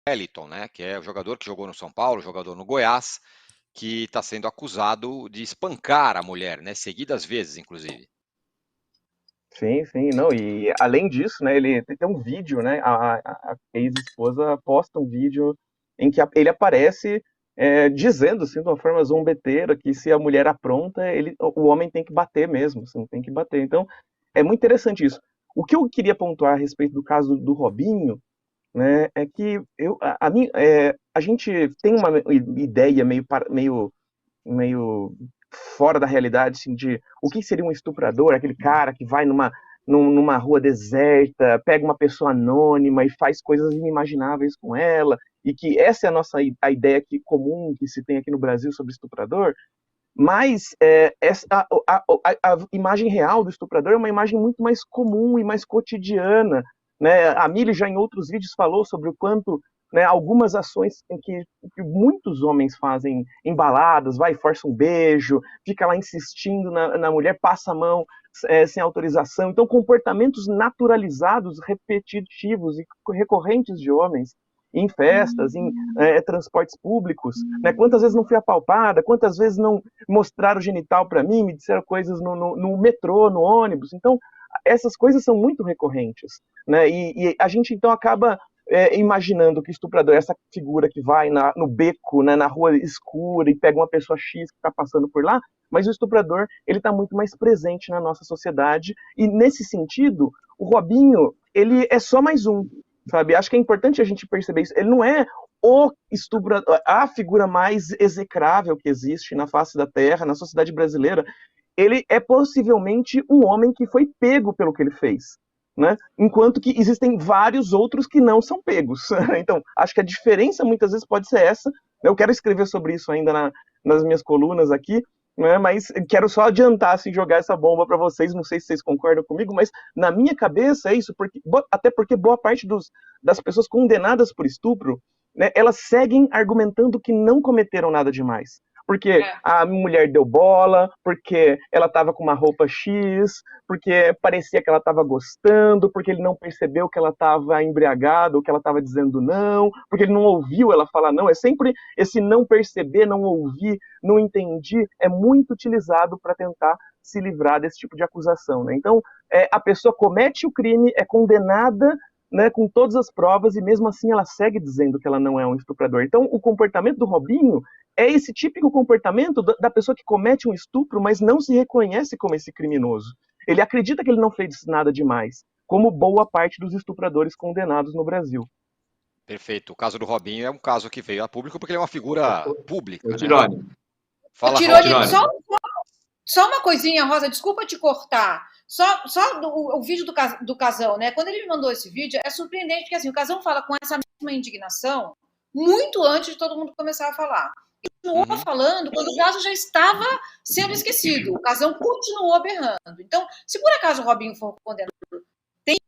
Wellington, né, que é o jogador que jogou no São Paulo, jogador no Goiás, que está sendo acusado de espancar a mulher, né, seguidas vezes, inclusive. Sim, sim, não, e além disso, né, ele tem um vídeo, né, a ex-esposa posta um vídeo em que ele aparece dizendo, assim, de uma forma zombeteira, que se a mulher apronta, o homem tem que bater mesmo, assim, tem que bater. Então, é muito interessante isso. O que eu queria pontuar a respeito do caso do Robinho, né, é que a gente tem uma ideia meio fora da realidade, assim, de o que seria um estuprador, aquele cara que vai numa rua deserta, pega uma pessoa anônima e faz coisas inimagináveis com ela, e que essa é a ideia comum que se tem aqui no Brasil sobre estuprador, mas a imagem real do estuprador é uma imagem muito mais comum e mais cotidiana. Né? A Mili já em outros vídeos falou sobre o quanto, né, algumas ações que muitos homens fazem em baladas, vai, força um beijo, fica lá insistindo na mulher, passa a mão sem autorização. Então, comportamentos naturalizados, repetitivos e recorrentes de homens em festas, em transportes públicos, né? Quantas vezes não fui apalpada, quantas vezes não mostraram o genital para mim, me disseram coisas no metrô, no ônibus. Então, essas coisas são muito recorrentes, né? E a gente então acaba imaginando que o estuprador é essa figura que vai no beco, né, na rua escura e pega uma pessoa X que está passando por lá, mas o estuprador ele está muito mais presente na nossa sociedade e nesse sentido o Robinho ele é só mais um, sabe? Acho que é importante a gente perceber isso. Ele não é o estuprador, a figura mais execrável que existe na face da Terra, na sociedade brasileira. Ele é possivelmente um homem que foi pego pelo que ele fez. Né? Enquanto que existem vários outros que não são pegos. Então, acho que a diferença muitas vezes pode ser essa. Eu quero escrever sobre isso ainda nas minhas colunas aqui, né? Mas quero só adiantar, assim, jogar essa bomba para vocês. Não sei se vocês concordam comigo, mas na minha cabeça é isso, até porque boa parte das pessoas condenadas por estupro, né, elas seguem argumentando que não cometeram nada demais. Porque a mulher deu bola, porque ela estava com uma roupa X, porque parecia que ela estava gostando, porque ele não percebeu que ela estava embriagada, ou que ela estava dizendo não, porque ele não ouviu ela falar não. É sempre esse não perceber, não ouvir, não entendi, é muito utilizado para tentar se livrar desse tipo de acusação. Né? Então, a pessoa comete o crime, é condenada, né, com todas as provas, e mesmo assim ela segue dizendo que ela não é um estuprador. Então, o comportamento do Robinho é esse típico comportamento da pessoa que comete um estupro, mas não se reconhece como esse criminoso. Ele acredita que ele não fez nada demais, como boa parte dos estupradores condenados no Brasil. Perfeito. O caso do Robinho é um caso que veio a público porque ele é uma figura Ô, pública, né? Tirone, Fala, Rosa. Tirone, só uma coisinha, Rosa, desculpa te cortar. Só o vídeo do Casão, né? Quando ele me mandou esse vídeo, é surpreendente, porque assim, o Casão fala com essa mesma indignação muito antes de todo mundo começar a falar. Ele continuou falando quando o caso já estava sendo esquecido. O Casão continuou berrando. Então, se por acaso o Robinho for condenado, tem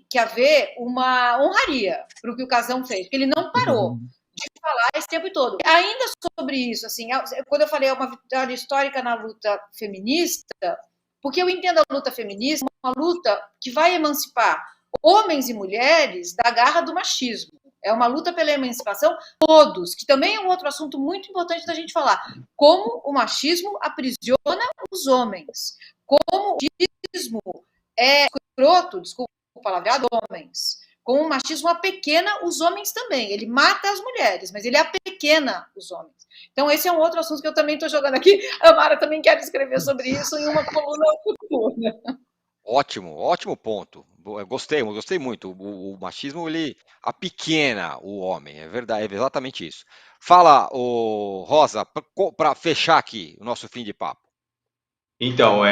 que haver uma honraria para o que o Casão fez, porque ele não parou de falar esse tempo todo. Ainda sobre isso, assim, quando eu falei uma vitória histórica na luta feminista, porque eu entendo a luta feminista uma luta que vai emancipar homens e mulheres da garra do machismo. É uma luta pela emancipação todos, que também é um outro assunto muito importante da gente falar. Como o machismo aprisiona os homens. Como o machismo é escroto, desculpa o palavreado, homens. Com o machismo apequena os homens também. Ele mata as mulheres, mas ele apequena os homens. Então, esse é um outro assunto que eu também estou jogando aqui. A Mara também quer escrever sobre isso em uma coluna futura. Ótimo, ótimo ponto. Gostei muito. O machismo, ele apequena o homem, é verdade, é exatamente isso. Fala, Rosa, para fechar aqui o nosso fim de papo. então,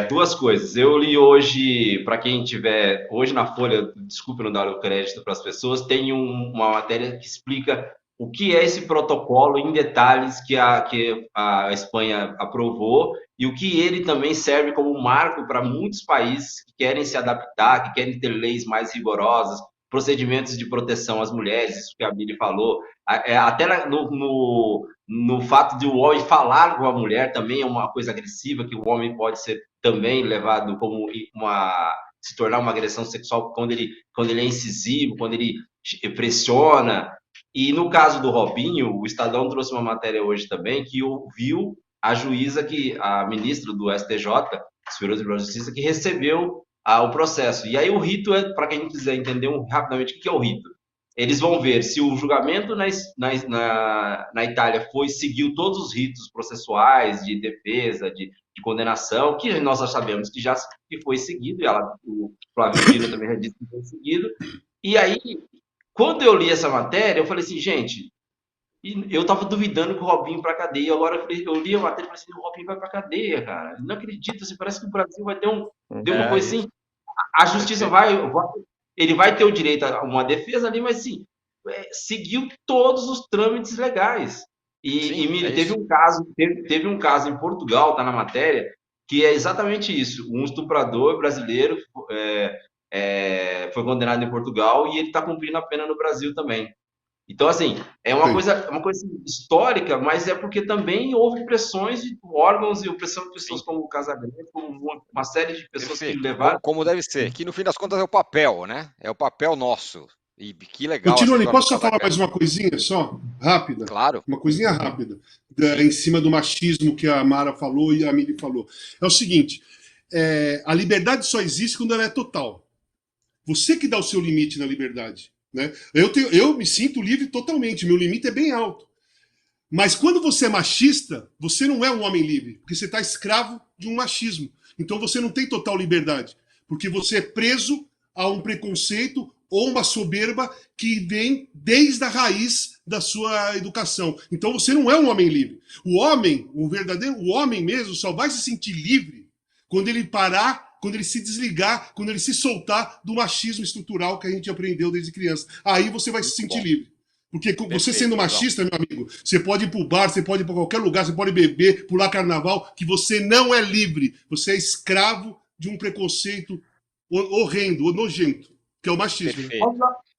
duas coisas. Eu li hoje, para quem tiver, hoje na Folha, desculpe não dar o crédito para as pessoas, tem uma matéria que explica o que é esse protocolo em detalhes que a Espanha aprovou e o que ele também serve como marco para muitos países que querem se adaptar, que querem ter leis mais rigorosas, procedimentos de proteção às mulheres, isso que a Miri falou, até no fato de o homem falar com a mulher também é uma coisa agressiva, que o homem pode ser também levado como se tornar uma agressão sexual quando ele é incisivo, quando ele pressiona. E no caso do Robinho, o Estadão trouxe uma matéria hoje também que ouviu a juíza, a ministra do STJ, Superior Tribunal de Justiça, que recebeu o processo. E aí o rito para quem quiser entender rapidamente o que é o rito. Eles vão ver se o julgamento na Itália seguiu todos os ritos processuais de defesa, de condenação, que nós já sabemos que foi seguido, e o Flávio Dino também já disse que foi seguido. E aí, quando eu li essa matéria, eu falei assim, gente, eu tava duvidando que o Robinho para cadeia. Agora eu li a matéria e falei assim, o Robinho vai para cadeia, cara. Não acredito, assim, parece que o Brasil vai ter uma coisa assim. A justiça ele vai ter o direito a uma defesa ali, mas sim, seguiu todos os trâmites legais. Teve um caso em Portugal, tá na matéria, que é exatamente isso. Um estuprador brasileiro foi condenado em Portugal e ele está cumprindo a pena no Brasil também. Então, assim, é uma coisa histórica, mas é porque também houve pressões de órgãos e pressão de pessoas como o Casagrande, como uma série de pessoas que levaram. Como deve ser, que no fim das contas é o papel, né? É o papel nosso. E que legal. Tironi, posso só falar mais uma coisinha só? Rápida? Claro. Uma coisinha rápida. Em cima do machismo que a Mara falou e a Mili falou. É o seguinte, a liberdade só existe quando ela é total. Você que dá o seu limite na liberdade. Né? Eu me sinto livre totalmente, meu limite é bem alto. Mas quando você é machista, você não é um homem livre, porque você está escravo de um machismo. Então você não tem total liberdade, porque você é preso a um preconceito ou uma soberba que vem desde a raiz da sua educação. Então você não é um homem livre. O homem mesmo só vai se sentir livre quando ele parar, quando ele se desligar, quando ele se soltar do machismo estrutural que a gente aprendeu desde criança. Aí você vai se sentir livre. Porque você sendo machista, meu amigo, você pode ir pro bar, você pode ir para qualquer lugar, você pode beber, pular carnaval, que você não é livre. Você é escravo de um preconceito horrendo, nojento, que é o machismo.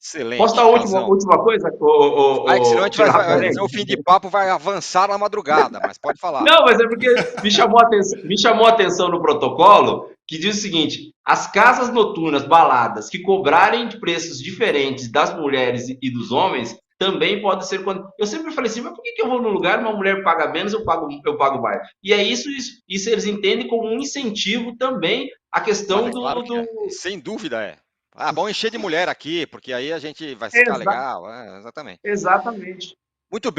Excelente. Posso dar a última coisa? Senão a gente o fim de papo vai avançar na madrugada, mas pode falar. Não, mas é porque me chamou a atenção no protocolo que diz o seguinte: as casas noturnas, baladas, que cobrarem de preços diferentes das mulheres e dos homens, também pode ser quando. Eu sempre falei assim, mas por que eu vou num lugar uma mulher paga menos, eu pago mais? E é isso eles entendem como um incentivo também a questão claro sem dúvida é. Vamos encher de mulher aqui, porque aí a gente vai ficar legal. Exatamente. Exatamente. Muito bem.